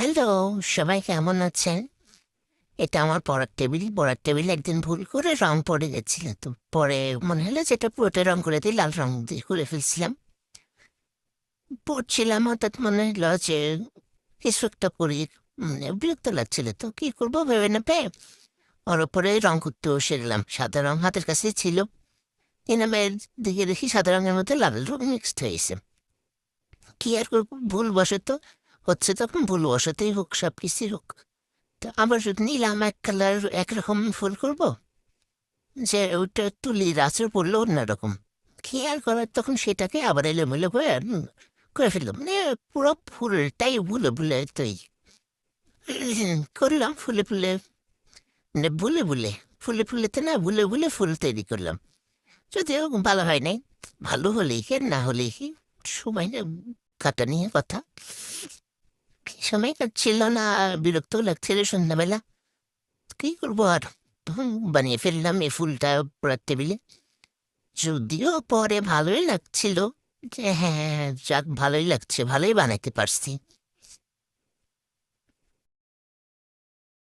Hello, সবাই কেমন আছেন? এটা আমার পড়ার টেবিল একদিন ভুল করে রং পড়ে গেছিল, তো পরে মনে হলো যে এটা পুরোটা রং করে দিয়ে লাল রং দিয়ে করে ফেলছিলাম। পড়ছিলাম, হঠাৎ মনে হলো যে কিছু একটা পড়ি, বিরক্ত লাগছিল, তো কি করবো ভেবে না পেয়ে ওর ওপরে রং করতে বসে গেলাম। সাদা রং হাতের কাছে ছিল, এই নামে দিকে দেখি সাদা রঙের মধ্যে লাল রং মিক্সড হয়েছে। কি আর করবো, ভুল বশত হচ্ছে, তখন ভুল বশতেই হোক, সব কিছুই হোক। তো আবার যদি নিলাম এক কালার একরকম ফুল করবো, যে ওইটা তুলির আঁচড় পড়লো অন্যরকম। খেয়াল করার তখন সেটাকে আবার এলোমেলো করে করে ফেললাম, মানে পুরো ফুলটাই ভুলে ভুলে করলাম। ফুলে ফুলে মানে ভুলে ভুলে ফুলে ফুলেতে না ভুলে ভুলে ফুল তৈরি করলাম। যদিও ভালো হয় নাই, ভালো হলেই কি আর না হলেই কি, সময় না কাটা নিয়ে কথা। সময় কাটছিল না, বিরক্ত লাগছিল সন্ধ্যাবেলা। কি করবো আর, তখন বানিয়ে ফেললাম এই ফুলটা পড়ার টেবিলে। যদিও পরে ভালোই লাগছিল, যে হ্যাঁ যাক ভালোই লাগছে, ভালোই বানাইতে পারছি।